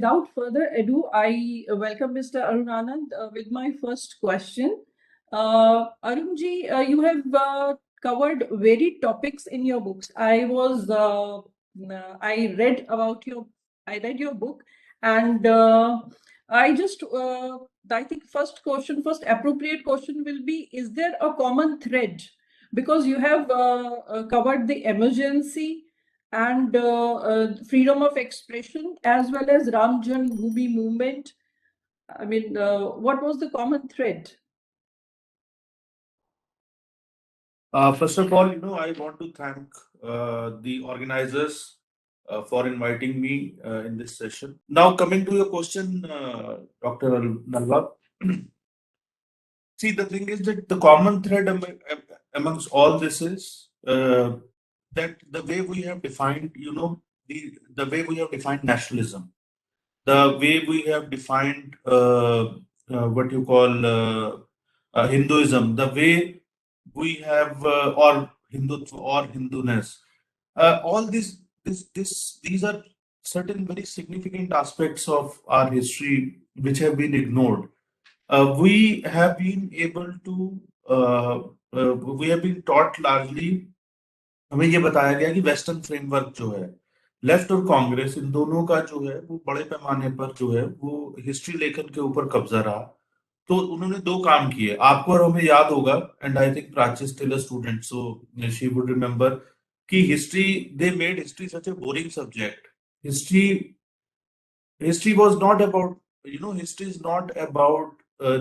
without further ado, I welcome Mr. Arun Anand with my first question. Arunji, you have covered varied topics in your books. I read about I read your book, and I think first appropriate question will be: is there a common thread? Because you have covered the emergency and freedom of expression as well as Ram Janmabhoomi movement. I mean, what was the common thread? First of all, I want to thank the organizers for inviting me in this session. Now, coming to your question, Dr. Nalva, see, the thing is that the common thread amongst all this is that the way we have defined, the way we have defined nationalism, the way we have defined what you call Hinduism, the way we have or Hindutva or Hinduness. All these are certain very significant aspects of our history which have been ignored. We have been able to we have been taught largely, हमें ये बताया गया कि western framework जो है, left और कांग्रेस, इन दोनों का जो है वो बड़े पैमाने पर जो है वो हिस्ट्री लेखन के ऊपर कब्जा रहा। तो उन्होंने दो काम किए, आपको और हमें याद होगा, and I think Prachi still a student, so she would remember कि history, they made history such a boring subject. History was not about, history is not about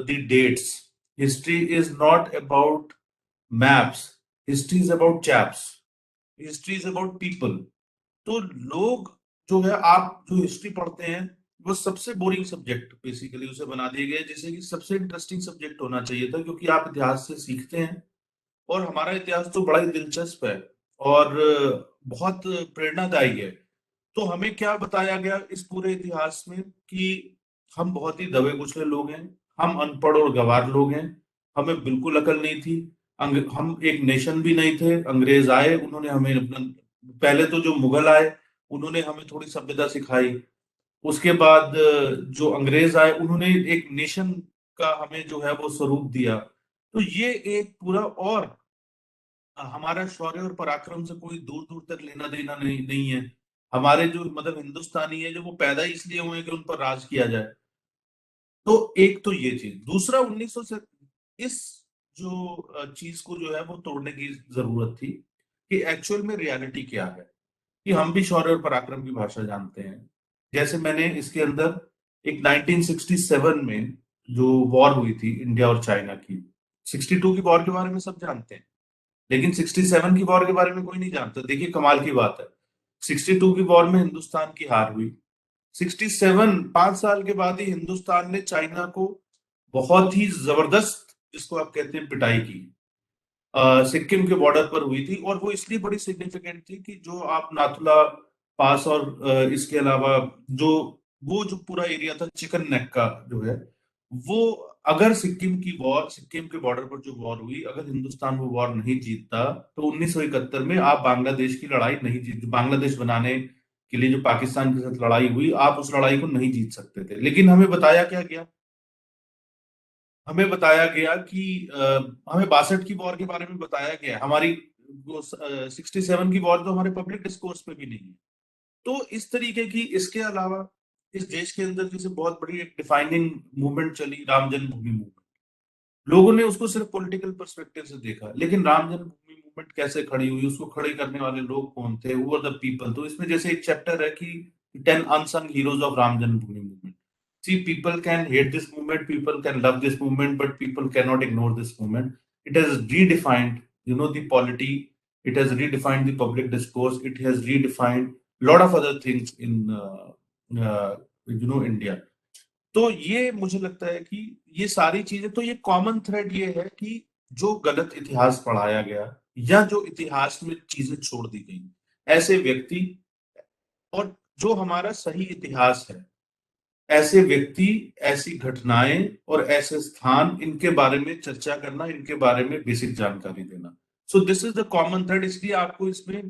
the dates. History is not about maps. History is about chaps. History is about people. तो लोग जो है, आप जो history पढ़ते हैं, वो सबसे बोरिंग सब्जेक्ट बेसिकली उसे बना दिया गया, जैसे कि सबसे इंटरेस्टिंग सब्जेक्ट होना चाहिए था, क्योंकि आप इतिहास से सीखते हैं और हमारा इतिहास तो बड़ा ही दिलचस्प है और बहुत प्रेरणादायी है। तो हमें क्या बताया गया इस पूरे इतिहास में कि हम बहुत ही दबे कुचले लोग हैं, हम अनपढ़ और गंवार लोग हैं, हमें बिल्कुल अकल नहीं थी, हम एक नेशन भी नहीं थे। अंग्रेज आए, उन्होंने हमें अपना, पहले तो जो मुगल आए उन्होंने हमें थोड़ी सभ्यता सिखाई, उसके बाद जो अंग्रेज आए उन्होंने एक नेशन का हमें जो है वो स्वरूप दिया। तो ये एक पूरा, और हमारा शौर्य और पराक्रम से कोई दूर दूर तक लेना देना नहीं है। हमारे जो मतलब हिंदुस्तानी है, जो वो पैदा इसलिए हुए हैं कि उन पर राज किया जाए। तो एक तो ये चीज, दूसरा 1900 से इस जो चीज को जो है वो तोड़ने की जरूरत थी कि एक्चुअल में रियलिटी क्या है, कि हम भी शौर्य और पराक्रम की भाषा जानते हैं। जैसे मैंने इसके अंदर एक 1967 में जो वॉर हुई थी इंडिया और चाइना की, 62 की वॉर के बारे में सब जानते हैं, लेकिन 67 की वॉर के बारे में कोई नहीं जानता। देखिए कमाल की बात है, 62 की वॉर में हिंदुस्तान की हार हुई, 67 5 साल के बाद ही हिंदुस्तान ने चाइना को बहुत ही जबरदस्त, जिसको आप कहते हैं, पिटाई की। सिक्किम के बॉर्डर पर हुई थी, और वो इसलिए बड़ी सिग्निफिकेंट थी कि जो आप नाथुला पास और इसके अलावा जो वो जो पूरा एरिया था चिकन नेक का जो है वो, अगर सिक्किम के बॉर्डर पर जो वॉर हुई, अगर हिंदुस्तान वो वॉर नहीं जीतता तो 1971 में आप बांग्लादेश की लड़ाई नहीं जीत, बांग्लादेश बनाने के लिए जो पाकिस्तान के साथ लड़ाई हुई, आप उस लड़ाई को नहीं जीत सकते थे। लेकिन हमें बताया क्या गया, हमें बताया गया कि हमें 62 की वॉर के बारे में बताया गया, हमारी 67 की वॉर तो हमारे पब्लिक डिस्कोर्स पे भी नहीं है। तो इस तरीके की, इसके अलावा इस देश के अंदर जैसे बहुत बड़ी एक डिफाइनिंग मूवमेंट चली, राम जन्मभूमि मूवमेंट, लोगों ने उसको सिर्फ पॉलिटिकल पर्सपेक्टिव से देखा, लेकिन राम जन्मभूमि मूवमेंट कैसे खड़ी हुई, उसको खड़े करने वाले लोग कौन थे, हु आर द पीपल। तो इसमें जैसे एक चैप्टर है कि 10 unsung heroes of Ram Janmabhoomi movement. See, people can hate this movement, people can love this movement, but people cannot ignore this movement. It has redefined, the polity. It has redefined the public discourse. It has redefined a lot of other things in, India. तो ये मुझे लगता है कि ये सारी चीजें, तो ये कॉमन थ्रेड ये है कि जो गलत इतिहास पढ़ाया गया या जो इतिहास में चीजें छोड़ दी गई, ऐसे व्यक्ति, और जो हमारा सही इतिहास है, ऐसे व्यक्ति, ऐसी घटनाएं और ऐसे स्थान, इनके बारे में चर्चा करना, इनके बारे में बेसिक जानकारी देना। So this is the common thread. इसलिए आपको इसमें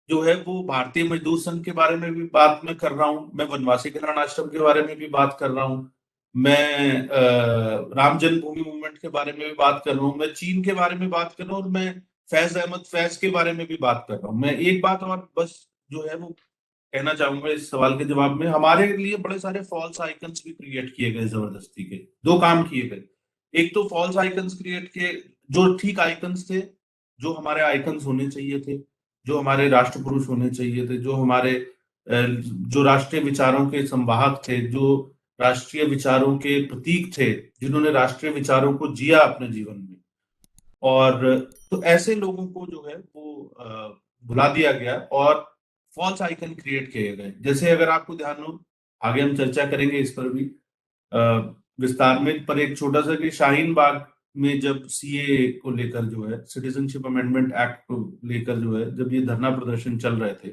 जो है वो भारतीय मजदूर संघ के बारे में भी बात मैं कर रहा हूँ, मैं वनवासी कल्याण आश्रम के बारे में भी बात कर रहा हूँ, मैं राम जन्मभूमि मूवमेंट के बारे में भी बात कर रहा हूँ, मैं चीन के बारे में बात कर रहा हूँ, और मैं फैज अहमद फैज के बारे में भी बात कर रहा हूँ। मैं एक बात और बस जो है वो कहना चाहूंगा इस सवाल के जवाब में, हमारे लिए बड़े सारे फॉल्स आइकन्स भी क्रिएट किए गए जबरदस्ती के। दो काम किए गए, एक तो फॉल्स आइकन्स क्रिएट किए जो ठीक आइकन्स थे, जो हमारे आइकन्स होने चाहिए थे, जो हमारे राष्ट्र पुरुष होने चाहिए थे, जो हमारे जो राष्ट्रीय विचारों के संवाहक थे, जो राष्ट्रीय विचारों के प्रतीक थे, जिन्होंने राष्ट्रीय विचारों को जिया अपने जीवन में। और तो ऐसे लोगों को जो है वो भुला दिया गया और फॉल्स आइकन क्रिएट किए गए। जैसे अगर आपको ध्यान हो, आगे हम चर्चा करेंगे इस पर भी विस्तार में, पर एक छोटा सा कि शाहीन बाग में जब सीए को लेकर जो है, सिटीजनशिप अमेंडमेंट एक्ट को लेकर जो है, जब ये धरना प्रदर्शन चल रहे थे,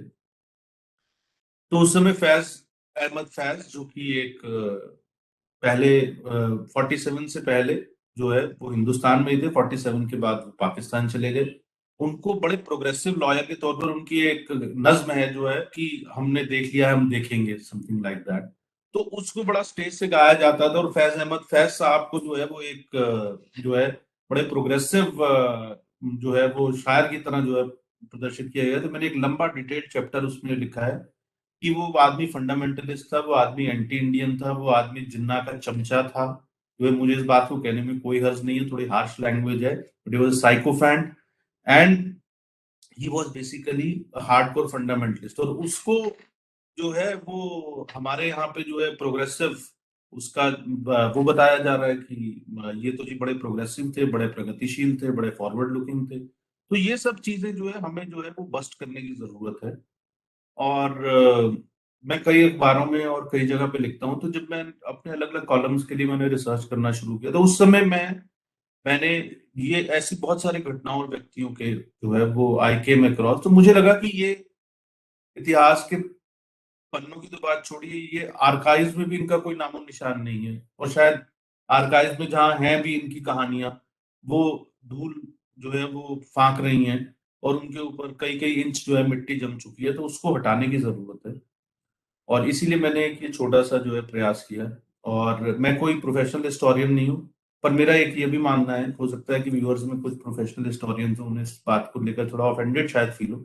तो उस समय फैज अहमद फैज जो कि एक पहले 47 से पहले जो है वो हिंदुस्तान में ही थे, 47 के बाद वो पाकिस्तान चले गए। उनको बड़े प्रोग्रेसिव लॉयर के तौर पर उनकी एक नज्म है जो है कि हमने देख लिया है, हम देखेंगे, समथिंग लाइक दैट। तो उसको बड़ा स्टेज से गाया जाता था, और फैज अहमद फैज साहब को जो है वो एक जो है बड़े प्रोग्रेसिव जो है वो शायर की तरह जो है प्रदर्शित किया गया। तो मैंने एक लंबा डिटेल्ड चैप्टर उसमें लिखा है कि वो आदमी फंडामेंटलिस्ट था, वो आदमी एंटी इंडियन था, वो आदमी जिन्ना का चमचा था। जो है मुझे इस बात को कहने में कोई हर्ज नहीं है, थोड़ी हार्श लैंग्वेज है, but he was sycophant and he was basically hardcore fundamentalist. और उसको जो है वो हमारे यहाँ पे जो है प्रोग्रेसिव उसका वो बताया जा रहा है कि ये तो जी बड़े प्रोग्रेसिव थे, बड़े प्रगतिशील थे, बड़े फॉरवर्ड लुकिंग थे। तो ये सब चीजें जो है हमें जो है वो बस्ट करने की जरूरत है। और मैं कई अखबारों में और कई जगह पे लिखता हूँ, तो जब मैं अपने अलग अलग कॉलम्स के लिए मैंने रिसर्च करना शुरू किया, तो उस समय मैंने ये ऐसी बहुत सारी घटनाओं और व्यक्तियों के जो है वो आई केम अक्रॉस, तो मुझे लगा कि ये इतिहास के पन्नों की तो बात छोड़िए, ये आर्काइव्स में भी इनका कोई नामो निशान नहीं है। और शायद आर्काइव्स में जहाँ हैं भी इनकी कहानियां, वो धूल जो है वो फांक रही हैं, और उनके ऊपर कई कई इंच जो है मिट्टी जम चुकी है, तो उसको हटाने की जरूरत है। और इसीलिए मैंने एक ये छोटा सा जो है प्रयास किया। और मैं कोई प्रोफेशनल हिस्टोरियन नहीं हूँ, पर मेरा एक ये भी मानना है, हो सकता है कि व्यूअर्स में कुछ प्रोफेशनल हिस्टोरियंस हो, उन्हें इस बात को लेकर थोड़ा ऑफेंडेड शायद फील हो,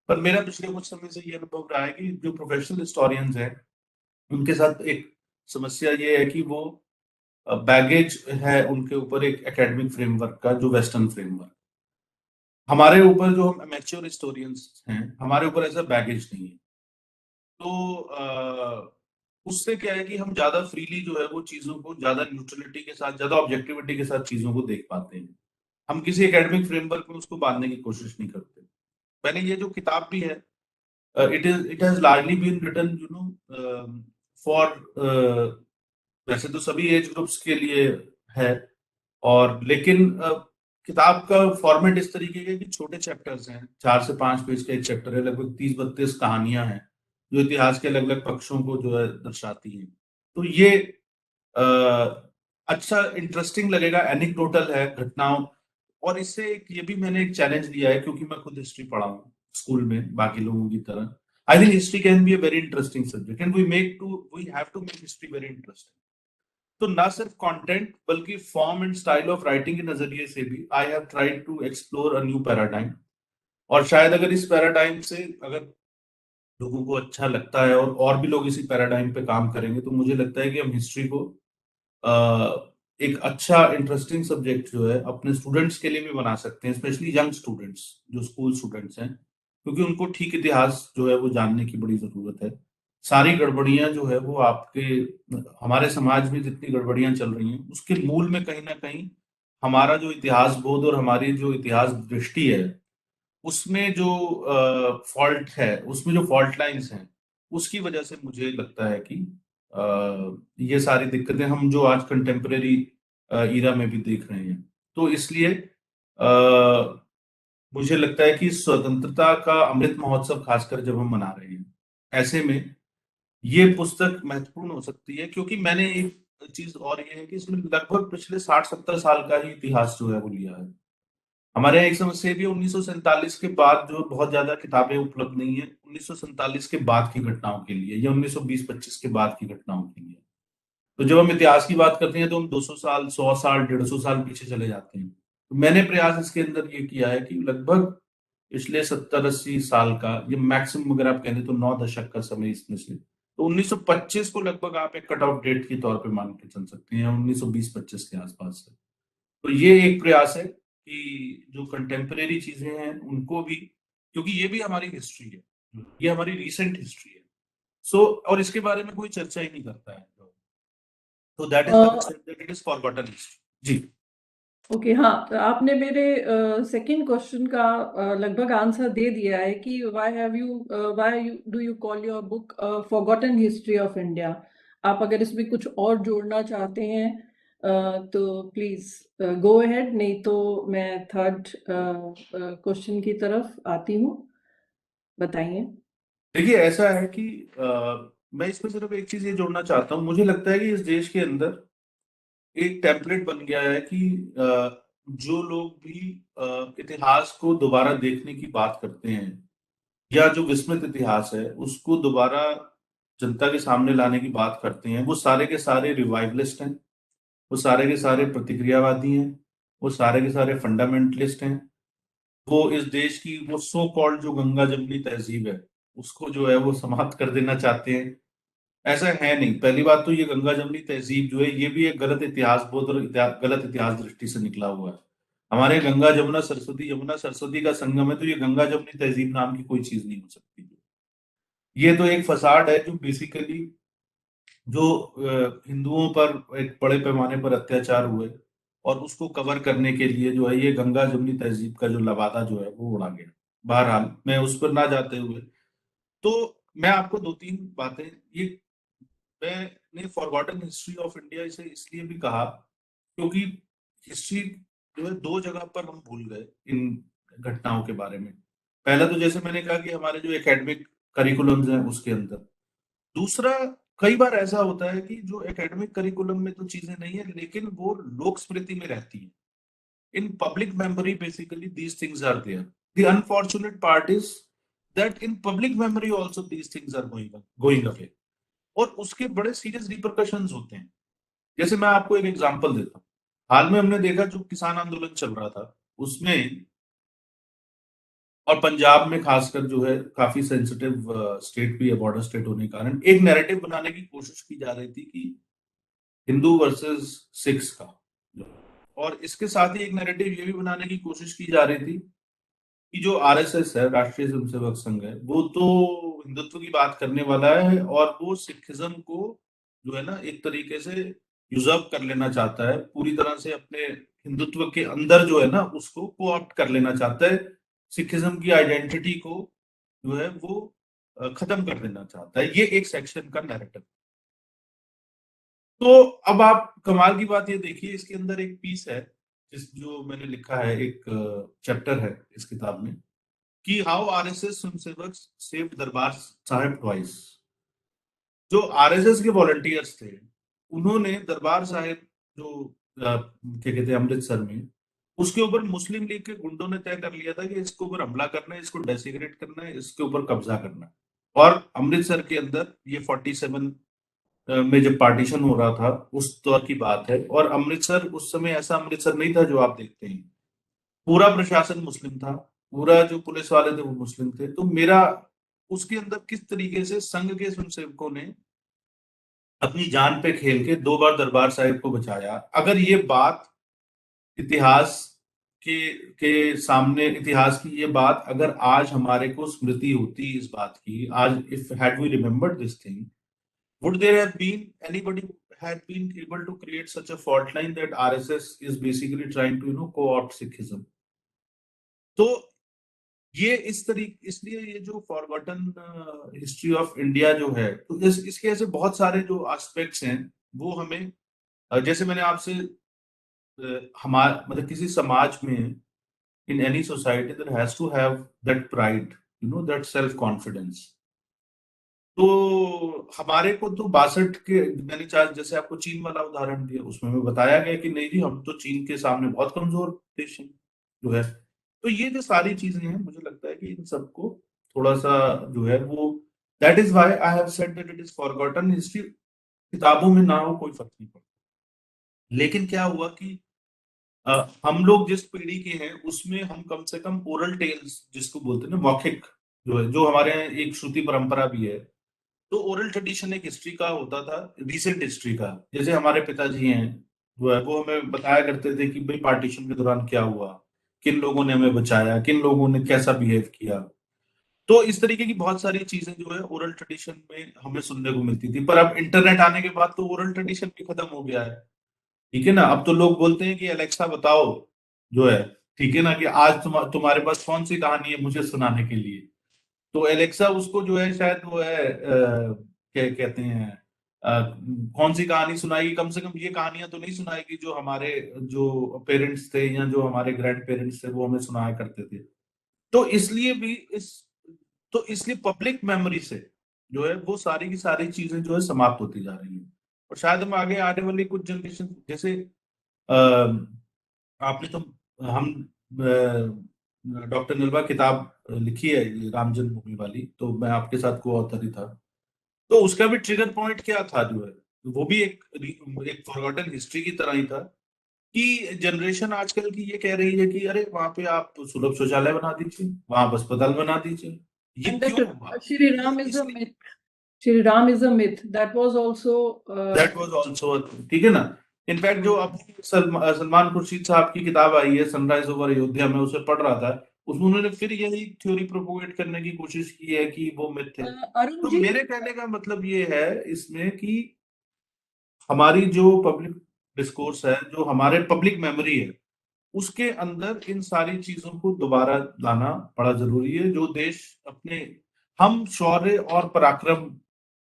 पर मेरा पिछले कुछ समय से ये अनुभव रहा है कि जो प्रोफेशनल हिस्टोरियंस हैं उनके साथ एक समस्या ये है कि वो बैगेज है उनके ऊपर एक एकेडमिक फ्रेमवर्क का, जो वेस्टर्न फ्रेमवर्क। हमारे ऊपर जो हम मैच्योर हिस्टोरियंस हैं, हमारे ऊपर ऐसा बैगेज नहीं है। तो उससे क्या है कि हम ज्यादा फ्रीली जो है वो चीजों को ज्यादा न्यूट्रलिटी के साथ, ज्यादा ऑब्जेक्टिविटी के साथ चीजों को देख पाते हैं। हम किसी एकेडमिक फ्रेमवर्क में उसको बांधने की कोशिश नहीं करते। मैंने ये जो किताब भी है, it has largely been written you know for, वैसे तो सभी एज ग्रुप्स के लिए है, और लेकिन किताब का फॉर्मेट इस तरीके का है कि छोटे चैप्टर्स हैं, 4 से 5 पेज का एक चैप्टर है, लगभग 30-32 कहानियां हैं जो इतिहास के अलग अलग पक्षों को जो है दर्शाती हैं। तो ये अ, अच्छा इंटरेस्टिंग लगेगा, एनेक्डोटल है घटनाओं। और इससे एक ये भी मैंने एक चैलेंज लिया है, क्योंकि मैं खुद हिस्ट्री पढ़ा हूँ स्कूल में बाकी लोगों की तरह। I think history can be a very interesting subject, and we have to make history very interesting. तो ना सिर्फ कंटेंट बल्कि form and style of writing के नजरिए से भी I have tried to explore a new paradigm. और शायद अगर इस पैराडाइम से अगर लोगों को अच्छा लगता है, और भी लोग इसी पैराडाइम पे काम करेंगे, तो मुझे लगता है कि हम हिस्ट्री को एक अच्छा इंटरेस्टिंग सब्जेक्ट जो है अपने स्टूडेंट्स के लिए भी बना सकते हैं, स्पेशली यंग स्टूडेंट्स जो स्कूल स्टूडेंट्स हैं, क्योंकि उनको ठीक इतिहास जो है वो जानने की बड़ी जरूरत है। सारी गड़बड़ियां जो है वो आपके हमारे समाज में जितनी गड़बड़ियां चल रही हैं उसके मूल में कहीं ना कहीं हमारा जो इतिहास बोध और हमारी जो इतिहास दृष्टि है, उसमें जो फॉल्ट है, उसमें जो फॉल्ट लाइंस हैं, उसकी वजह से मुझे लगता है कि ये सारी दिक्कतें हम जो आज कंटेम्परेरी ईरा में भी देख रहे हैं। तो इसलिए मुझे लगता है कि स्वतंत्रता का अमृत महोत्सव खासकर जब हम मना रहे हैं, ऐसे में ये पुस्तक महत्वपूर्ण हो सकती है, क्योंकि मैंने एक चीज और ये है कि इसमें लगभग पिछले 60-70 साल का ही इतिहास जो है वो लिया है। हमारे यहाँ एक समस्या भी है, 1947 के बाद जो बहुत ज्यादा किताबें उपलब्ध नहीं है 1947 के बाद की घटनाओं के लिए या 1920-25 के बाद की घटनाओं के लिए। तो जब हम इतिहास की बात करते हैं तो हम 200 साल, 100 साल, 150 साल पीछे चले जाते हैं। तो मैंने प्रयास इसके अंदर ये किया है कि लगभग पिछले 70-80 साल का ये मैक्सिमम अगर आप कहें तो 9 दशक का समय इसमें से, तो 1925 को लगभग आप एक कट ऑफ डेट के तौर पे मान के चल सकते हैं, 1920-25 के आसपास से। तो ये एक प्रयास है कि जो कंटेम्परेरी चीजें हैं उनको भी, क्योंकि ये भी हमारी हिस्ट्री है, ये हमारी रिसेंट हिस्ट्री है। सो और इसके बारे में कोई चर्चा ही नहीं करता है, तो that is why I said that it is forgotten history. जी। ओके, हाँ, तो आपने मेरे सेकंड क्वेश्चन का लगभग आंसर दे दिया है कि why do you call your book forgotten history of India. आप अगर इसमें कुछ और जोड़ना चाहते हैं तो प्लीज गो अहेड, नहीं तो मैं थर्ड क्वेश्चन की तरफ आती हूँ। बताइए। देखिए ऐसा है कि मैं इसमें सिर्फ एक चीज ये जोड़ना चाहता हूँ, मुझे लगता है कि इस देश के अंदर एक टेम्पलेट बन गया है कि जो लोग भी इतिहास को दोबारा देखने की बात करते हैं या जो विस्मृत इतिहास है उसको दोबारा जनता के सामने लाने की बात करते हैं, वो सारे के सारे रिवाइवलिस्ट हैं, वो सारे के सारे प्रतिक्रियावादी हैं, वो सारे के सारे फंडामेंटलिस्ट हैं। वो इस देश की वो सो कॉल्ड जो गंगा जमनी तहजीब है उसको जो है वो समाप्त कर देना चाहते हैं। ऐसा है नहीं। पहली बात तो ये गंगा जमनी तहजीब जो है ये भी एक गलत इतिहास बोध और गलत इतिहास दृष्टि से निकला हुआ है। हमारे गंगा जमुना सरस्वती, यमुना सरस्वती का संगम है, तो ये गंगा जमनी तहजीब नाम की कोई चीज नहीं हो सकती। ये तो एक फसाड है जो बेसिकली जो हिंदुओं पर एक बड़े पैमाने पर अत्याचार हुए और उसको कवर करने के लिए जो है ये गंगा जमुनी तहजीब का जो लवादा जो है वो उड़ा गया। बहरहाल मैं उस पर ना जाते हुए, तो मैं आपको दो तीन बातें, ये मैंने फॉरगॉटन हिस्ट्री ऑफ इंडिया इसे इसलिए भी कहा क्योंकि हिस्ट्री जो है दो जगह पर हम भूल गए इन घटनाओं के बारे में। पहला तो जैसे मैंने कहा कि हमारे जो एकेडमिक करिकुलम्स हैं उसके अंदर। दूसरा, कई बार ऐसा होता है कि जो एकेडमिक करिकुलम में तो चीजें नहीं है लेकिन वो लोक स्मृति में रहती है। In public memory basically these things are there. The unfortunate part is that in public memory also these things are going away, और उसके बड़े सीरियस रिपरकशंस होते हैं। जैसे मैं आपको एक एग्जांपल देता हूँ। हाल में हमने देखा जो किसान आंदोलन चल रहा था उसमें, और पंजाब में खासकर जो है काफी सेंसिटिव स्टेट भी है, बॉर्डर स्टेट होने के कारण एक नैरेटिव बनाने की कोशिश की जा रही थी कि हिंदू वर्सेस सिख्स का, और इसके साथ ही एक नैरेटिव ये भी बनाने की कोशिश की जा रही थी कि जो आरएसएस है, राष्ट्रीय स्वयंसेवक संघ है, वो तो हिंदुत्व की बात करने वाला है और वो सिखिज्म को जो है ना एक तरीके से यूजर्व कर लेना चाहता है, पूरी तरह से अपने हिंदुत्व के अंदर जो है ना उसको को ऑप्ट कर लेना चाहता है। सिखिज्म की आइडेंटिटी को जो है वो खत्म कर देना चाहता है। ये एक सेक्शन का नैरेटिव। तो अब आप कमाल की बात ये देखिए, इसके अंदर एक पीस है जिस जो मैंने लिखा है, एक चैप्टर है इस किताब में कि how RSS Swayamsevak saved Darbar Sahib twice. जो आरएसएस के वॉलंटियर्स थे उन्होंने दरबार साहिब जो क्या कहते हैं अमृतसर में, उसके ऊपर मुस्लिम लीग के गुंडों ने तय कर लिया था कि इसके ऊपर हमला करना है, इसको डेसिग्रेट करना है, इसके ऊपर कब्जा करना है। और अमृतसर के अंदर ये 47 में जब पार्टीशन हो रहा था उस दौर की बात है, और अमृतसर उस समय ऐसा अमृतसर नहीं था जो आप देखते हैं। पूरा प्रशासन मुस्लिम था, पूरा जो पुलिस वाले थे वो मुस्लिम थे। तो मेरा उसके अंदर किस तरीके से संघ के स्वयंसेवकों ने अपनी जान पे खेल के 2 बार दरबार साहिब को बचाया। अगर ये बात इतिहास के सामने, इतिहास की ये बात अगर आज हमारे को स्मृति होती इस बात की, आज if had we remembered this thing, would there have been anybody had been able to create such a fault line that RSS is basically trying to co-opt Sikhism? तो ये इस तरीके, इसलिए ये जो फॉरगॉटन हिस्ट्री ऑफ इंडिया जो है, तो इसके ऐसे बहुत सारे जो एस्पेक्ट्स हैं वो हमें जैसे मैंने आपसे हमारे मतलब किसी समाज में, in any society there has to have that pride, that self confidence. तो हमारे को तो 62 के मैंने चार जैसे आपको चीन वाला उदाहरण दिया उसमें मैं बताया गया कि नहीं जी हम तो चीन के सामने बहुत कमजोर देश हैं। जो है। तो ये जो सारी चीजें हैं, मुझे लगता है कि इन सबको थोड़ा सा जो है वो, that is why I have said that it is forgotten history. किताबों में ना हो कोई फर्क नहीं पड़ता, लेकिन क्या हुआ कि हम लोग जिस पीढ़ी के हैं उसमें हम कम से कम ओरल टेल्स जिसको बोलते हैं ना, मौखिक जो है, जो हमारे यहाँ एक श्रुति परंपरा भी है, तो ओरल ट्रेडिशन एक हिस्ट्री का होता था, रिसेंट हिस्ट्री का। जैसे हमारे पिताजी हैं जो है, वो हमें बताया करते थे कि भाई पार्टीशन के दौरान क्या हुआ, किन लोगों ने हमें बचाया, किन लोगों ने कैसा बिहेव किया। तो इस तरीके की बहुत सारी चीजें जो है ओरल ट्रेडिशन में हमें सुनने को मिलती थी। पर अब इंटरनेट आने के बाद तो ओरल ट्रेडिशन भी खत्म हो गया है। ठीक है ना, अब तो लोग बोलते हैं कि अलेक्सा बताओ जो है, ठीक है ना, कि आज तुम्हारे पास कौन सी कहानी है मुझे सुनाने के लिए। तो एलेक्सा उसको जो है शायद वो है क्या कहते हैं, कौन सी कहानी सुनाएगी, कम से कम ये कहानियां तो नहीं सुनाएगी जो हमारे जो पेरेंट्स थे या जो हमारे ग्रैंड पेरेंट्स थे वो हमें सुनाया करते थे। तो इसलिए भी इस तो इसलिए पब्लिक मेमोरी से जो है वो सारी की सारी चीजें जो है समाप्त होती जा रही हैं। और शायद हम आगे आने वाली कुछ जनरेशन, जैसे आपने तो हम डॉक्टर निर्भा किताब लिखी है ये राम जन्मभूमि वाली, तो मैं आपके साथ को ऑथर ही था। तो उसका भी ट्रिगर पॉइंट क्या था जो है, वो भी एक फॉरगॉटन हिस्ट्री की तरह ही था कि जनरेशन आजकल की ये कह रही है कि अरे वहां पे आप सुलभ शौचालय बना दीजिए, वहां पर अस्पताल बना दीजिए। ये And that क्यों हुआ? Shri ये Ram is a इसलिए, myth. Shri Ram is a myth. That was also that was also, ठीक है ना। इनफैक्ट जो अभी सलमान खुर्शीद साहब की किताब आई है सनराइज ओवर अयोध्या, में उसे पढ़ रहा था, उसमें उन्होंने फिर यही थ्योरी प्रोपोगेट करने की कोशिश की है कि वो मिथ है। Arun तो ji. मेरे कहने का मतलब ये है इसमें कि हमारी जो पब्लिक डिस्कोर्स है, जो हमारे पब्लिक मेमोरी है, उसके अंदर इन सारी चीजों को दोबारा लाना बड़ा जरूरी है। जो देश अपने, हम शौर्य और पराक्रम,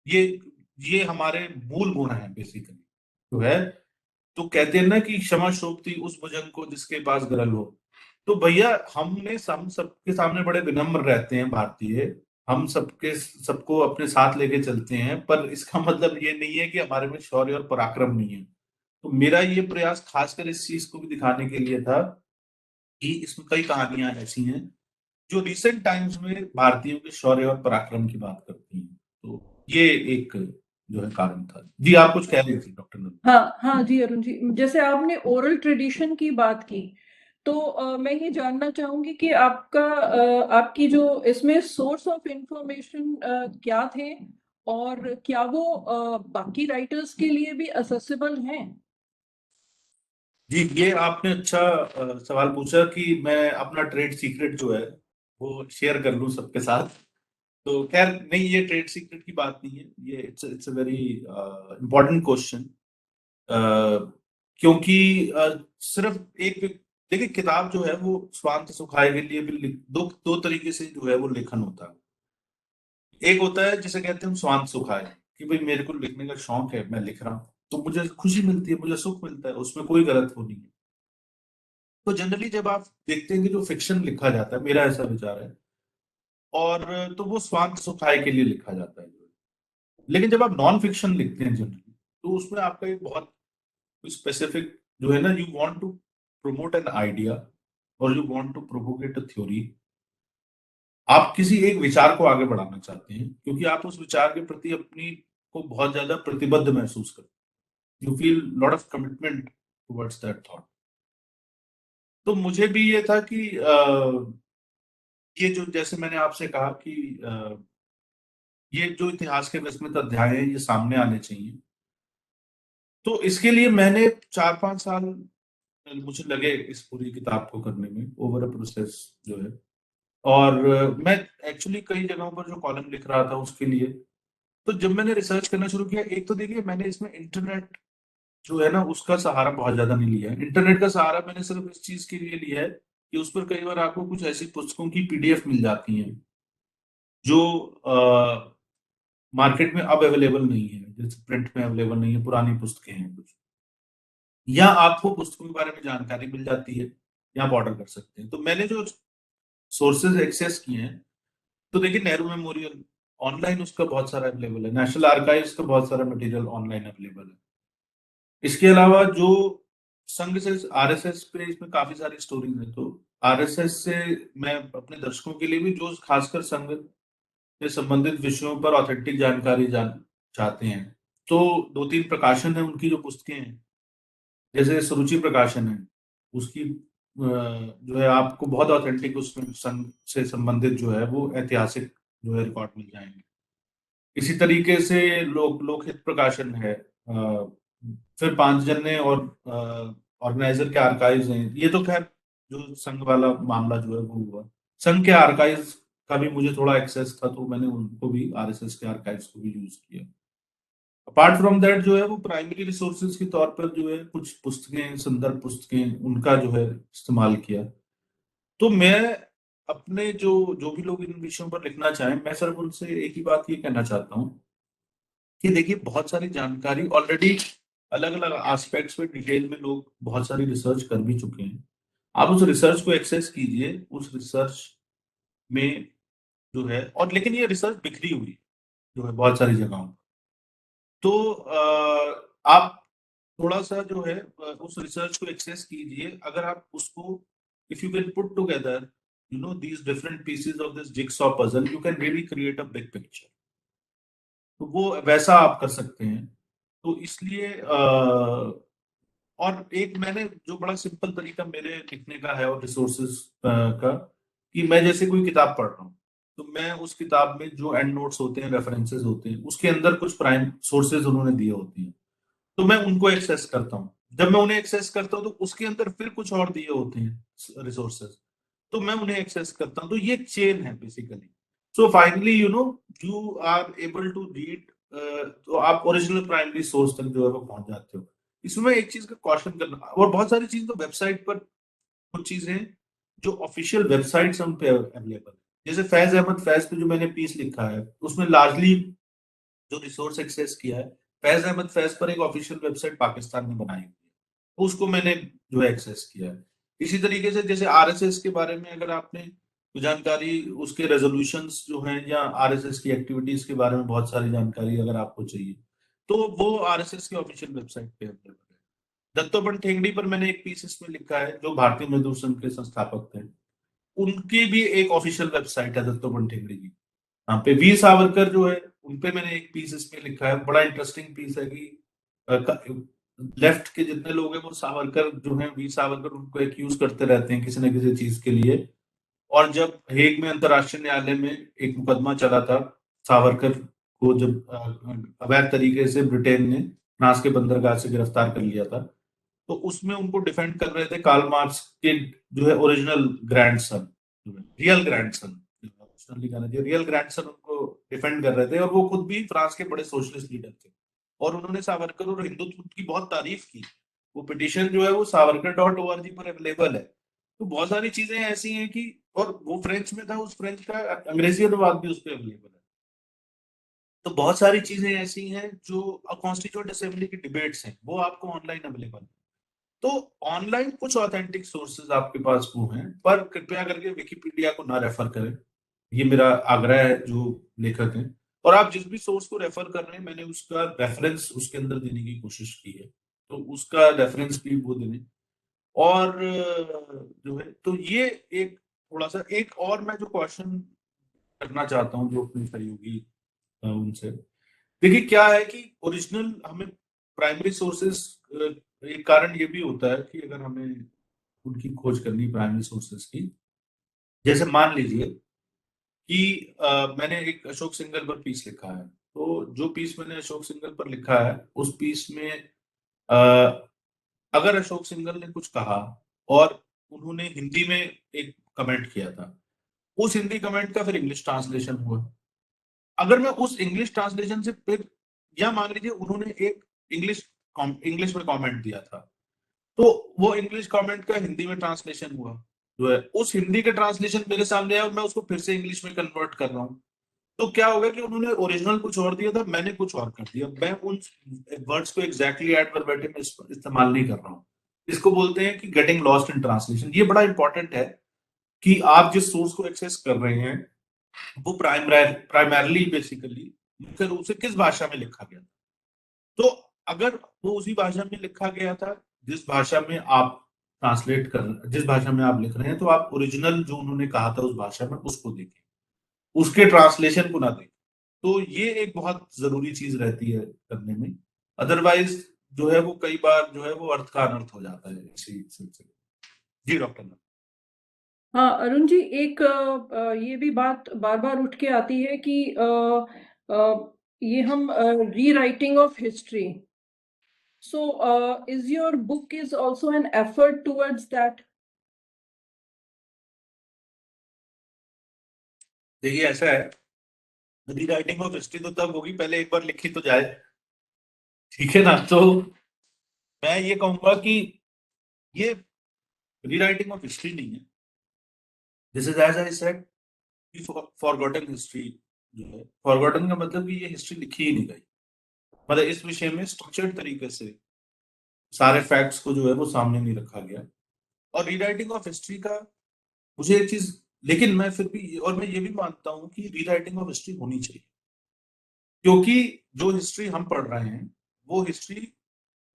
ये ये हमारे मूल गुण है बेसिकली जो है। तो कहते हैं ना कि क्षमा शोभती उस भुजंग को जिसके पास गरल हो। तो भैया हम सबके सामने बड़े विनम्र रहते हैं भारतीय, हम सबको अपने साथ लेके चलते हैं, पर इसका मतलब ये नहीं है कि हमारे में शौर्य और पराक्रम नहीं है। तो मेरा ये प्रयास खासकर इस चीज को भी दिखाने के लिए था कि इसमें कई कहानियां ऐसी हैं जो रिसेंट टाइम्स में भारतीयों के शौर्य और पराक्रम की बात करती हैं। तो ये एक जो है कारण था। जी आप कुछ कह रही थी डॉक्टर नंद। हाँ हाँ जी अरुण जी, जैसे आपने ओरल ट्रेडिशन की बात की, तो मैं ये जानना चाहूंगी कि आपकी जो इसमें सोर्स ऑफ इंफॉर्मेशन क्या थे, और क्या वो बाकी राइटर्स के लिए भी असेसिबल हैं? जी ये आपने अच्छा सवाल पूछा कि मैं अपना ट्रेड सीक्रेट जो है वो शेयर कर लूं सबके साथ। तो खैर नहीं, ये ट्रेड सीक्रेट की बात नहीं है, ये it's a very important question. क्योंकि सिर्फ एक, देखिए किताब जो है वो स्वांत सुखाए के लिए भी दो दो तरीके से जो है वो लेखन होता है। एक होता है जिसे कहते हैं हम स्वांत सुखाए, कि भाई मेरे को लिखने का शौक है, मैं लिख रहा हूँ तो मुझे खुशी मिलती है, मुझे सुख मिलता है, उसमें कोई गलत वो नहीं है। तो जनरली जब आप देखते हैं कि जो फिक्शन लिखा जाता है, मेरा ऐसा विचार है, और तो वो स्वांत सुखाए के लिए लिखा जाता है। लेकिन जब आप नॉन फिक्शन लिखते हैं जनरली, तो उसमें आपका एक बहुत स्पेसिफिक जो है ना, you want to promote an idea और you want to propagate a theory. आप किसी एक विचार को आगे बढ़ाना चाहते हैं क्योंकि आप उस विचार के प्रति अपनी को बहुत ज्यादा प्रतिबद्ध महसूस करते हैं, you feel lot of commitment towards that thought. तो मुझे भी ये था कि ये जो जैसे मैंने आपसे कहा कि ये जो इतिहास के विस्मृत अध्याय हैं ये सामने आने चाहिए। तो इसके लिए मैंने 4-5 साल मुझे लगे इस पूरी किताब को करने में, ओवर अ प्रोसेस जो है। और मैं एक्चुअली कई जगहों पर जो कॉलम लिख रहा था उसके लिए, तो जब मैंने रिसर्च करना शुरू किया, एक तो देखिए मैंने इसमें इंटरनेट जो है ना उसका सहारा बहुत ज्यादा नहीं लिया है। इंटरनेट का सहारा मैंने सिर्फ इस चीज के लिए लिया है कि उस पर कई बार आपको कुछ ऐसी पुस्तकों की पीडीएफ मिल जाती हैं जो मार्केट में अब अवेलेबल नहीं है, जैसे प्रिंट में अवेलेबल नहीं है, पुरानी पुस्तकें हैं कुछ, या आपको पुस्तकों के बारे में जानकारी मिल जाती है या आप ऑर्डर कर सकते हैं। तो मैंने जो सोर्सेज एक्सेस किए हैं, तो देखिए नेहरू मेमोरियल ऑनलाइन उसका बहुत सारा अवेलेबल है, नेशनल आर्काइव्स का बहुत सारा मटेरियल ऑनलाइन अवेलेबल है। इसके अलावा जो संघ से आरएसएस पे इसमें काफी सारी स्टोरीज है, तो आरएसएस से मैं अपने दर्शकों के लिए भी, जो खासकर संघ से संबंधित विषयों पर ऑथेंटिक जानकारी चाहते हैं, तो 2-3 प्रकाशन है उनकी जो पुस्तकें हैं, जैसे सुरुचि प्रकाशन है, उसकी जो है आपको बहुत ऑथेंटिक उसमें संघ से संबंधित जो है वो ऐतिहासिक जो है रिकॉर्ड मिल जाएंगे। इसी तरीके से लोकहित प्रकाशन है, फिर पांचजन्य और ऑर्गेनाइजर के आर्काइव्स हैं। ये तो खैर जो संघ वाला मामला जो है वो हुआ। संघ के आर्काइव्स का भी मुझे थोड़ा एक्सेस था, तो मैंने उनको भी, आरएसएस के आर्काइव्स को भी यूज किया। अपार्ट फ्रॉम दैट जो है वो प्राइमरी रिसोर्सेज के तौर पर जो है कुछ पुस्तकें, संदर्भ पुस्तकें, उनका जो है इस्तेमाल किया। तो मैं अपने जो जो भी लोग इन विषयों पर लिखना चाहें, मैं सिर्फ उनसे एक ही बात ये कहना चाहता हूँ कि देखिए, बहुत सारी जानकारी ऑलरेडी अलग अलग एस्पेक्ट्स में डिटेल में लोग बहुत सारी रिसर्च कर भी चुके हैं। आप उस रिसर्च को एक्सेस कीजिए, उस रिसर्च में जो है, और लेकिन ये रिसर्च बिखरी हुई जो है बहुत सारी जगहों पर। तो आप थोड़ा सा जो है उस रिसर्च को एक्सेस कीजिए। अगर आप उसको, if you can put together these different pieces of this jigsaw puzzle, you can really create a big picture। तो वो वैसा आप कर सकते हैं। तो इसलिए और एक मैंने जो बड़ा सिंपल तरीका मेरे लिखने का है और रिसोर्सेज का, कि मैं जैसे कोई किताब पढ़ रहा हूँ, तो मैं उस किताब में जो एंड नोट्स होते हैं, रेफरेंसेस होते हैं, उसके अंदर कुछ प्राइम सोर्सेज उन्होंने दिए होते हैं, तो मैं उनको एक्सेस करता हूँ। जब मैं उन्हें एक्सेस करता हूँ तो उसके अंदर फिर कुछ और दिए होते हैं रिसोर्सेज, तो मैं उन्हें एक्सेस करता हूँ। तो ये चेन है basically. So finally you are able to read, तो आप ओरिजिनल प्राइमरी सोर्स तक जो है वो पहुंच जाते हो। इसमें एक चीज का क्वेश्चन करना, और बहुत सारी चीज तो वेबसाइट पर, कुछ चीजें जो ऑफिशियल वेबसाइट्स हैं उन पे अवेलेबल है। जैसे फैज अहमद फैज पे जो मैंने पीस लिखा है, उसमें लार्जली जो रिसोर्स एक्सेस किया है, फैज अहमद फैज पर एक ऑफिशियल वेबसाइट पाकिस्तान ने बनाई हुई है, तो उसको मैंने जो है एक्सेस किया है। इसी तरीके से जैसे आरएसएस के बारे में अगर आपने जानकारी, उसके रेजोल्यूशंस जो हैं, या आरएसएस की एक्टिविटीज के बारे में बहुत सारी जानकारी अगर आपको चाहिए, तो वो आरएसएस की ऑफिशियल वेबसाइट पे अवेलेबल है। दत्तोपंत ठेंगड़ी पर मैंने एक पीस इसमें लिखा है, जो भारतीय मजदूर संघ के संस्थापक थे। उनकी भी एक ऑफिशियल वेबसाइट है दत्तोपंत ठेंगड़ी की। यहाँ पे वीर सावरकर जो है, उनपे मैंने एक पीस इसमें लिखा है। बड़ा इंटरेस्टिंग पीस है कि लेफ्ट के जितने लोग हैं वो सावरकर जो है, वीर सावरकर, उनको एक्यूज करते रहते हैं किसी न किसी चीज के लिए। और जब हेग में अंतरराष्ट्रीय न्यायालय में एक मुकदमा चला था, सावरकर को जब अवैध तरीके से ब्रिटेन ने फ्रांस के बंदरगाह से गिरफ्तार कर लिया था, तो उसमें उनको डिफेंड कर रहे थे कार्ल मार्क्स के जो है original grandson, real grandson, real grandson उनको डिफेंड कर रहे थे, और वो खुद भी फ्रांस के बड़े सोशलिस्ट लीडर थे। और उन्होंने सावरकर और हिंदुत्व की बहुत तारीफ की। वो पिटिशन जो है वो savarkar.org पर अवेलेबल है। तो बहुत सारी चीजें ऐसी हैं कि, और वो फ्रेंच में था, उस फ्रेंच का अंग्रेजी अनुवाद भी उस पर अवेलेबल है। तो बहुत सारी चीजें ऐसी हैं जो कॉन्स्टिट्यूएंट असेंबली की डिबेट्स हैं, वो आपको ऑनलाइन अवेलेबल है। तो ऑनलाइन कुछ ऑथेंटिक सोर्सेज आपके पास वो हैं, पर कृपया करके विकिपीडिया को ना रेफर करें। ये मेरा आग्रह है जो लेखक हैं। और आप जिस भी सोर्स को रेफर कर रहे हैं, मैंने उसका रेफरेंस उसके अंदर देने की कोशिश की है, तो उसका रेफरेंस भी वो देने। और जो है, तो ये एक थोड़ा सा, एक और मैं जो क्वेश्चन करना चाहता हूँ जो अपने सहयोगी उनसे, देखिए क्या है कि ओरिजिनल हमें प्राइमरी सोर्सेस, एक कारण ये भी होता है कि अगर हमें उनकी खोज करनी प्राइमरी सोर्सेस की, जैसे मान लीजिए कि मैंने एक अशोक सिंघल पर पीस लिखा है, तो जो पीस मैंने अशोक सिंघल पर लिखा है, उस पीस में अ, अगर अशोक सिंघल ने कुछ कहा और उन्होंने हिंदी में एक कमेंट किया था, उस हिंदी कमेंट का फिर इंग्लिश ट्रांसलेशन हुआ। अगर मैं उस इंग्लिश ट्रांसलेशन से फिर, या मान लीजिए उन्होंने एक इंग्लिश इंग्लिश में कमेंट दिया था, तो वो इंग्लिश कमेंट का हिंदी में ट्रांसलेशन हुआ, जो है उस हिंदी का ट्रांसलेशन मेरे सामने आया और मैं उसको फिर से इंग्लिश में कन्वर्ट कर रहा हूँ। तो क्या होगा कि उन्होंने ओरिजिनल कुछ और दिया था, मैंने कुछ और कर दिया। मैं उन वर्ड्स को एग्जैक्टली एड वर्बेटिम इस्तेमाल नहीं कर रहा हूँ। इसको बोलते हैं कि गेटिंग लॉस्ट इन ट्रांसलेशन। ये बड़ा इंपॉर्टेंट है कि आप जिस सोर्स को एक्सेस कर रहे हैं, वो प्राइमरली बेसिकली मुख्य रूप से किस भाषा में लिखा गया था। तो अगर वो उसी भाषा में लिखा गया था जिस भाषा में आप ट्रांसलेट कर, जिस भाषा में आप लिख रहे हैं, तो आप ओरिजिनल जो उन्होंने कहा था उस भाषा में उसको देखें, उसके ट्रांसलेशन को ना देखें। तो ये एक बहुत जरूरी चीज रहती है करने में। अदरवाइज जो है वो कई बार जो है वो अर्थ का अनर्थ हो जाता है इसी सिलसिले में। जी डॉक्टर। हाँ अरुण जी, एक ये भी बात बार बार उठ के आती है कि ये हम rewriting of history, so is your book is also an effort towards that? देखिए ऐसा है, रीराइटिंग ऑफ हिस्ट्री तो तब होगी पहले एक बार लिखी तो जाए, ठीक है ना। तो मैं ये कहूंगा कि ये रीराइटिंग ऑफ हिस्ट्री नहीं है, this is as I said forgotten history. जो है फॉरगॉटन का मतलब कि ये हिस्ट्री लिखी ही नहीं गई, मतलब इस विषय में स्ट्रक्चर्ड तरीके से सारे फैक्ट्स को जो है वो सामने नहीं रखा गया। और रीराइटिंग ऑफ हिस्ट्री का मुझे एक चीज, लेकिन मैं फिर भी और मैं ये भी मानता हूं कि रीराइटिंग ऑफ हिस्ट्री होनी चाहिए, क्योंकि जो हिस्ट्री हम पढ़ रहे हैं वो हिस्ट्री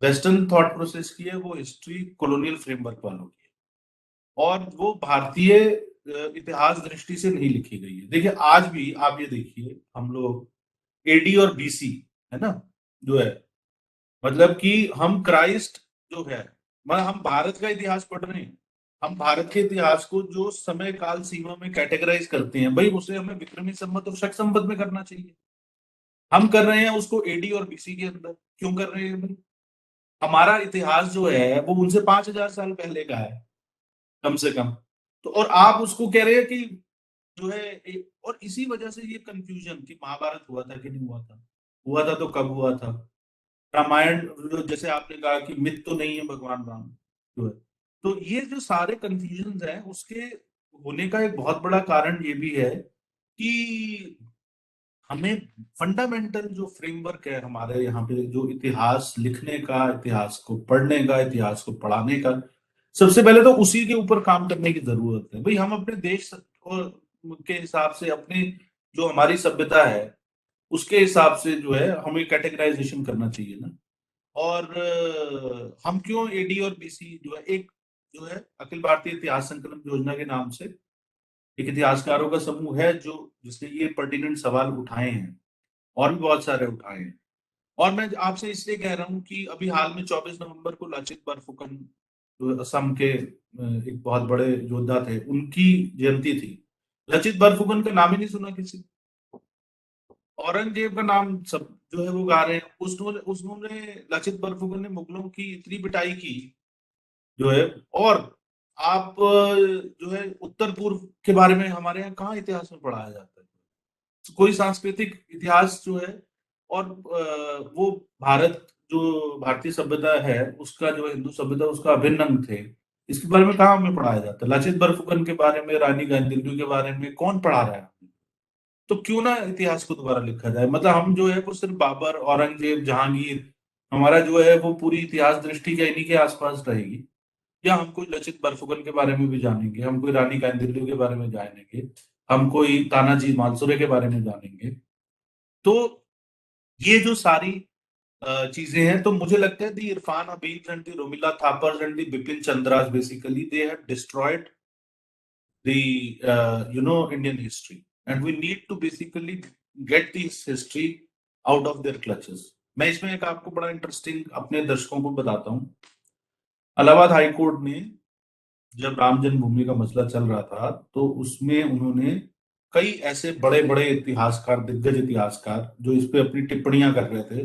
वेस्टर्न थॉट प्रोसेस की है, वो हिस्ट्री कॉलोनियल फ्रेमवर्क वालों की है, और वो भारतीय इतिहास दृष्टि से नहीं लिखी गई है। देखिए आज भी आप ये देखिए, हम लोग एडी और बीसी, है ना, जो है, मतलब कि हम क्राइस्ट जो है, मतलब हम भारत का इतिहास पढ़ रहे हैं, हम भारत के इतिहास को जो समय काल सीमा में कैटेगराइज करते हैं, भाई उसे हमें विक्रमी संवत और शक संवत में करना चाहिए। हम कर रहे हैं उसको एडी और बीसी के अंदर, क्यों कर रहे हैं भाई? हमारा इतिहास जो है वो उनसे 5,000 साल पहले का है, कम से कम। तो और आप उसको कह रहे हैं कि जो है और इसी वजह से ये कंफ्यूजन कि महाभारत हुआ था कि नहीं हुआ था, हुआ था तो कब हुआ था, रामायण जैसे आपने कहा कि मिथ तो नहीं है भगवान राम, जो है। तो ये जो सारे कंफ्यूजन है उसके होने का एक बहुत बड़ा कारण ये भी है कि हमें फंडामेंटल जो फ्रेमवर्क है हमारे यहाँ पे, जो इतिहास लिखने का, इतिहास को पढ़ने का, इतिहास को पढ़ाने का, सबसे पहले तो उसी के ऊपर काम करने की जरूरत है। भाई हम अपने देश और के हिसाब से, अपनी जो हमारी सभ्यता है उसके हिसाब से जो है हमें कैटेगराइजेशन करना चाहिए ना। और हम क्यों एडी और बीसी जो है, एक जो है अखिल भारतीय इतिहास संकलन योजना के नाम से एक इतिहासकारों का समूह है जो जिसने ये पर्टिनेंट सवाल उठाए हैं, और भी बहुत सारे उठाए हैं। और मैं आपसे इसलिए कह रहा हूँ कि अभी हाल में 24 नवंबर को लाचित बरफुकन, जो असम के एक बहुत बड़े योद्धा थे, उनकी जयंती थी। लाचित बरफुकन का नाम ही नहीं सुना किसी, औरंगजेब का नाम सब जो है वो गा रहे हैं। उसने उसने लाचित बरफुकन ने मुगलों की इतनी पिटाई की जो है। और आप जो है उत्तर पूर्व के बारे में हमारे यहाँ कहाँ इतिहास में पढ़ाया जाता है, कोई सांस्कृतिक इतिहास जो है। और वो भारत जो भारतीय सभ्यता है उसका, जो हिंदू सभ्यता उसका अभिन्न अंग थे, इसके बारे में कहाँ हमें पढ़ाया जाता है? लाचित बरफुकन के बारे में, रानी गांधी के बारे में कौन पढ़ा रहा है? तो क्यों ना इतिहास को दोबारा लिखा जाए, मतलब हम जो है वो सिर्फ बाबर, औरंगजेब, जहांगीर, हमारा जो है वो पूरी इतिहास दृष्टि क्या इन्हीं के आसपास रहेगी, या हम कोई लचित बरफुकन के बारे में भी जानेंगे, हम कोई रानी गांधी के बारे में जानेंगे, हम कोई तानाजी मालसुरे के बारे में जानेंगे? तो ये जो सारी चीजें हैं, तो मुझे लगता है the Irfan Habib and the Romila Thapar and the Bipin Chandras, basically they have destroyed the Indian history, and we need to basically get this history out of their clutches. मैं इसमें एक आपको बड़ा इंटरेस्टिंग अपने दर्शकों को बताता हूँ। इलाहाबाद हाई कोर्ट ने जब राम जन्मभूमि का मसला चल रहा था तो उसमें उन्होंने कई ऐसे बड़े बड़े इतिहासकार, दिग्गज इतिहासकार जो इस पे अपनी टिप्पणियां कर रहे थे,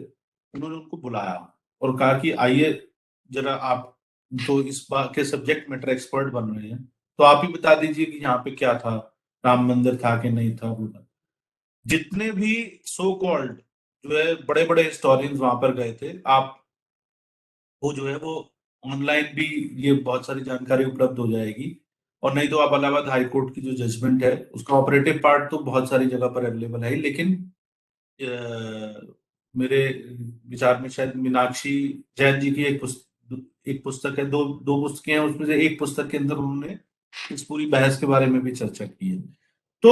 उन्होंने उनको बुलाया और कहा कि आइए जरा, आप तो इस बात के सब्जेक्ट मैटर एक्सपर्ट बन रहे हैं, तो आप ही बता दीजिए कि यहाँ पे क्या था, राम मंदिर था कि नहीं था, वो था। जितने भी सो कॉल्ड जो है बड़े बड़े हिस्टोरियंस वहां पर गए थे, आप वो जो है वो ऑनलाइन भी ये बहुत सारी जानकारी उपलब्ध हो जाएगी। और नहीं तो आप इलाहाबाद हाई कोर्ट की जो जजमेंट है उसका ऑपरेटिव पार्ट तो बहुत सारी जगह पर अवेलेबल है, लेकिन मेरे विचार में शायद मीनाक्षी जैन जी की एक पुस्तक है, दो दो पुस्तकें हैं, उसमें से एक पुस्तक के अंदर उन्होंने इस पूरी बहस के बारे में भी चर्चा की है। तो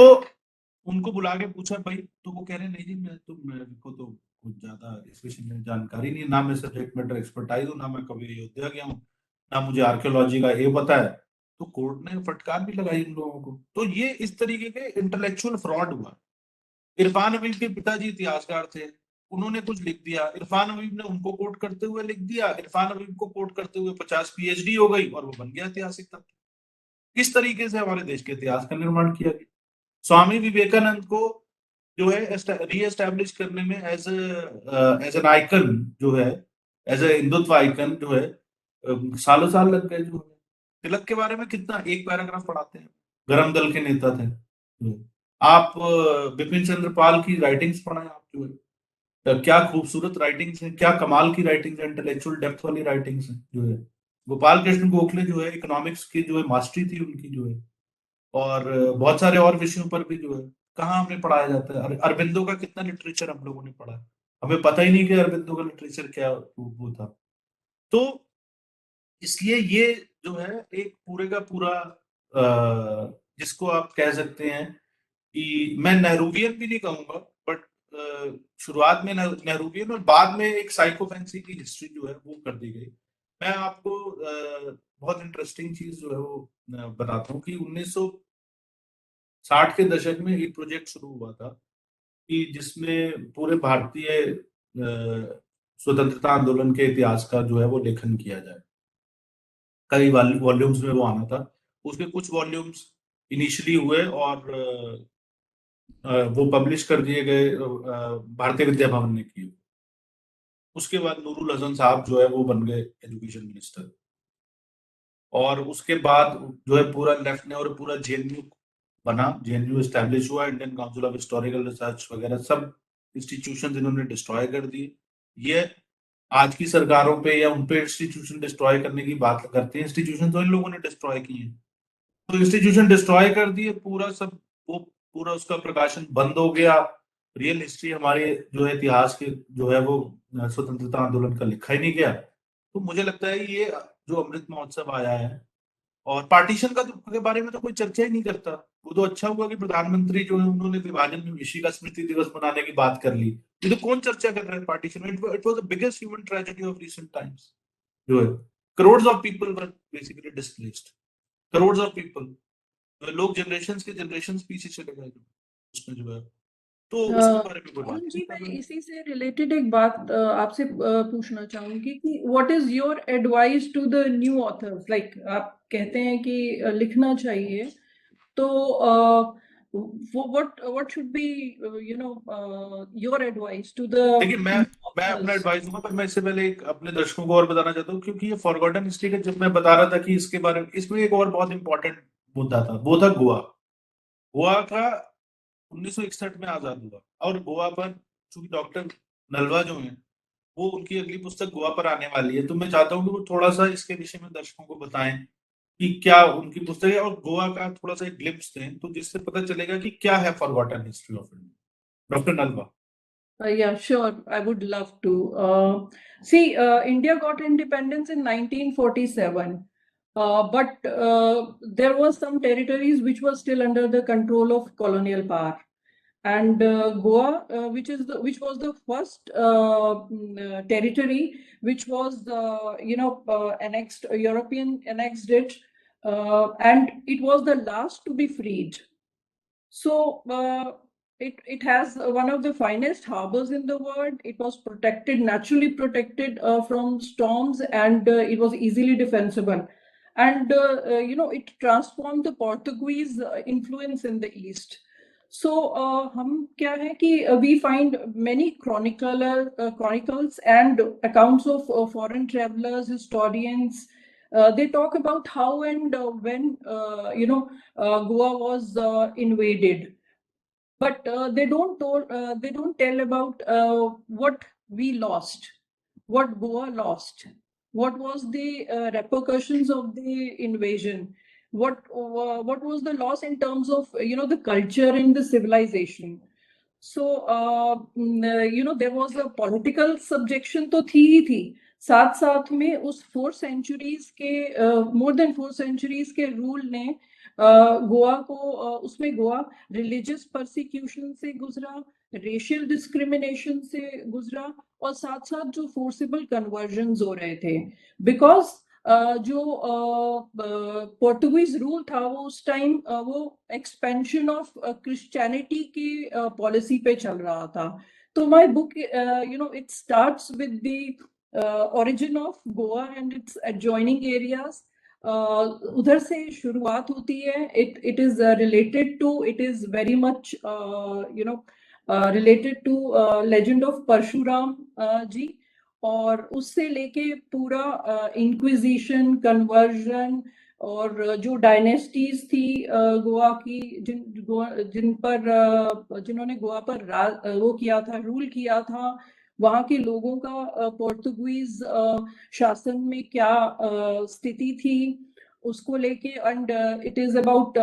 उनको बुला के पूछा भाई, तो वो कह रहे हैं नहीं जी, मैं तो मेरे को तो कुछ ज्यादा इस विषय में जानकारी नहीं है, ना मैं सब्जेक्ट मैटर एक्सपर्टाइज हूँ, ना मैं कभी अयोध्या गया हूँ, ना मुझे आर्कियोलॉजी का ए पता है, तो कोर्ट ने फटकार भी लगाई इन लोगों को। तो ये इस तरीके के इंटेलेक्चुअल फ्रॉड हुआ। इरफान हबीब के पिताजी इतिहासकार थे, उन्होंने कुछ लिख दिया, इरफान हबीब ने उनको कोट करते हुए लिख दिया, इरफान हबीब को कोट करते हुए 50 पीएचडी हो गई और वो बन गया ऐतिहासिक तथ्य। इस तरीके से हमारे देश के इतिहास का निर्माण किया गया। स्वामी विवेकानंद को जो है री एस्टेब्लिश करने में एज एन आइकन जो है, एज ए हिंदुत्व आइकन जो है, सालों साल लग गए। जो है तिलक के बारे में कितना एक पैराग्राफ पढ़ाते हैं, गरम दल के नेता थे। आप बिपिन चंद्र पाल की राइटिंग्स पढ़ें, आप जो है क्या खूबसूरत राइटिंग्स हैं, क्या कमाल की राइटिंग्स हैं, इंटेलेक्चुअल डेप्थ वाली राइटिंग्स हैं जो है। गोपाल कृष्ण गोखले जो है इकोनॉमिक्स की जो है मास्टरी थी उनकी जो है। और बहुत सारे और विषयों पर भी जो है कहाँ हमें पढ़ाया जाता है। अरबिंदो का कितना लिटरेचर हम लोगों ने पढ़ा है, हमें पता ही नहीं कि अरबिंदो का लिटरेचर क्या वो था। तो इसलिए ये जो है एक पूरे का पूरा जिसको आप कह सकते हैं कि मैं नेहरूवियन भी नहीं कहूंगा, बट शुरुआत में नेहरूवियन और बाद में एक साइकोफेंसी की हिस्ट्री जो है वो कर दी गई। मैं आपको बहुत इंटरेस्टिंग चीज जो है वो बताता हूँ कि 1960 के दशक में एक प्रोजेक्ट शुरू हुआ था कि जिसमें पूरे भारतीय स्वतंत्रता आंदोलन के इतिहास का जो है वो लेखन किया जाए। कई वॉल्यूम्स में वो आना था। उसके कुछ वॉल्यूम्स इनिशियली हुए और वो पब्लिश कर दिए गए, भारतीय विद्या भवन ने किए। उसके बाद नूरुल हसन साहब जो है वो बन गए एजुकेशन मिनिस्टर। और उसके बाद जो है पूरा लेफ्ट ने और पूरा जेएनयू बना, जेएनयू एस्टैब्लिश हुआ, Indian council of historical research वगैरह सब इंस्टीट्यूशन इन्होंने डिस्ट्रॉय कर दिए। ये आज की सरकारों पे या उन पे इंस्टीट्यूशन डिस्ट्रॉय करने की बात करते हैं, इंस्टीट्यूशन तो इन लोगों ने डिस्ट्रॉय किए हैं। तो इंस्टीट्यूशन डिस्ट्रॉय कर दिए, पूरा सब वो पूरा उसका प्रकाशन बंद हो गया। रियल हिस्ट्री हमारे जो है इतिहास के जो है वो स्वतंत्रता आंदोलन का लिखा ही नहीं गया। तो मुझे लगता है ये जो अमृत महोत्सव आया है और पार्टीशन का के बारे में तो कोई चर्चा ही नहीं करता। वो तो अच्छा हुआ कि प्रधानमंत्री जो है उन्होंने विभाजन में विषय का स्मृति दिवस मनाने की बात कर ली। ये तो कौन चर्चा कर रहा है पार्टीशन में? It was the biggest human tragedy of recent times जो है। Crore of people were basically displaced, crore of people, लोग जनरेशन पीछे चले गए उसमें जो है। तो उसके बारे में कोई बात अरुण जी, नहीं मैं कर रहा है। इसी से रिलेटेड एक बात आपसे पूछना चाहूंगी कि what is your advice to the new authors? Like आप कहते हैं कि लिखना चाहिए, तो what should be your advice to the देखिए मैं अपना ऑथर्स? एडवाइस दूंगा, पर मैं इससे पहले एक अपने दर्शकों को और बताना चाहता हूँ, क्योंकि ये फॉरगॉटन हिस्ट्री का जब मैं बता रहा था कि इसके बारे में, इसमें एक और बहुत इंपॉर्टेंट मुद्दा था, वो था गोवा। गोवा का 1961 में आजाद हुआ और गोवा पर चूंकि डॉक्टर नलवा जो है वो उनकी अगली पुस्तक गोवा पर आने वाली है, तो मैं चाहता हूँ कि वो थोड़ा सा इसके विषय में दर्शकों को बताएं कि क्या उनकी पुस्तक है और गोवा का थोड़ा सा एक ग्लिम्स दें, तो जिससे पता चलेगा कि क्या है forgotten history of India. Doctor Nalwa. Yeah, sure. I would love to. See, India got independence in 1947, but there was some territories which were still under the control of colonial power. And Goa, which was the first territory which was annexed, European annexed it, and it was the last to be freed. So it has one of the finest harbors in the world. It was protected, naturally protected from storms, and it was easily defensible. And it transformed the Portuguese influence in the east. So हम क्या है कि we find many chronicles and accounts of foreign travelers, historians. They talk about how and when Goa was invaded, but they don't tell about what we lost, what Goa lost, what was the repercussions of the invasion, what was the loss in terms of the culture and the civilization. So there was a political subjection तो थी ही थी, साथ साथ में उस 4 centuries के more than 4 centuries के rule ने गोवा को उसमें गोवा रिलीजियस परसिक्यूशन से गुजरा, रेशियल डिस्क्रिमिनेशन से गुजरा, और साथ साथ जो फोर्सिबल कन्वर्जन हो रहे थे, बिकॉज जो पोर्टुगीज रूल था वो उस टाइम वो एक्सपेंशन ऑफ क्रिश्चियनिटी की पॉलिसी पे चल रहा था. तो my book it starts with the origin of Goa and its adjoining areas. उधर से शुरुआत होती है. It is related to, it is very much related to legend of Parshuram जी. और उससे लेके पूरा इंक्विजिशन, कन्वर्जन और जो डायनेस्टीज थी गोवा की, जिन्होंने गोवा पर वो किया था, रूल किया था, वहाँ के लोगों का पोर्तुगीज शासन में क्या स्थिति थी उसको लेके. And it is about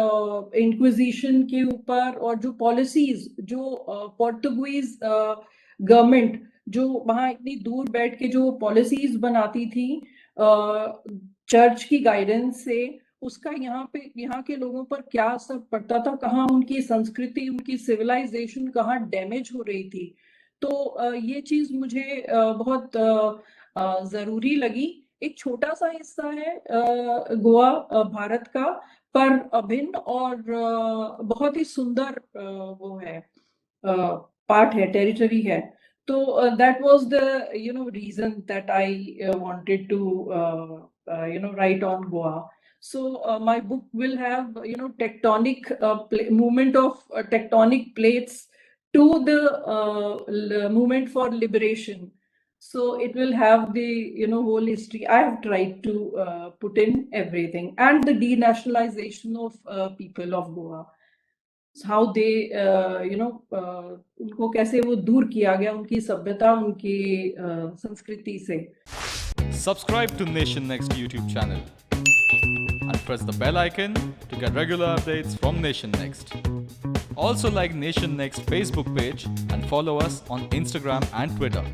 inquisition के ऊपर, और जो पॉलिसीज जो पोर्तुगीज गवर्नमेंट जो वहाँ इतनी दूर बैठ के जो पॉलिसीज बनाती थी चर्च की गाइडेंस से, उसका यहाँ के लोगों पर क्या असर पड़ता था, कहाँ उनकी संस्कृति, उनकी सिविलाइजेशन कहाँ डैमेज हो रही थी. तो ये चीज मुझे बहुत जरूरी लगी. एक छोटा सा हिस्सा है गोवा भारत का, पर अभिन्न और बहुत ही सुंदर वो है, पार्ट है, टेरिटरी है. So that was the reason that I wanted to write on Goa. So my book will have tectonic movement of tectonic plates to the movement for liberation. So it will have the whole history. I have tried to put in everything, and the denationalization of people of Goa. How they उनको कैसे वो दूर किया गया उनकी सभ्यता, उनकी संस्कृति से. Subscribe to Nation Next YouTube channel and press the bell icon to get regular updates from Nation Next. Also like Nation Next Facebook page and follow us on Instagram and Twitter.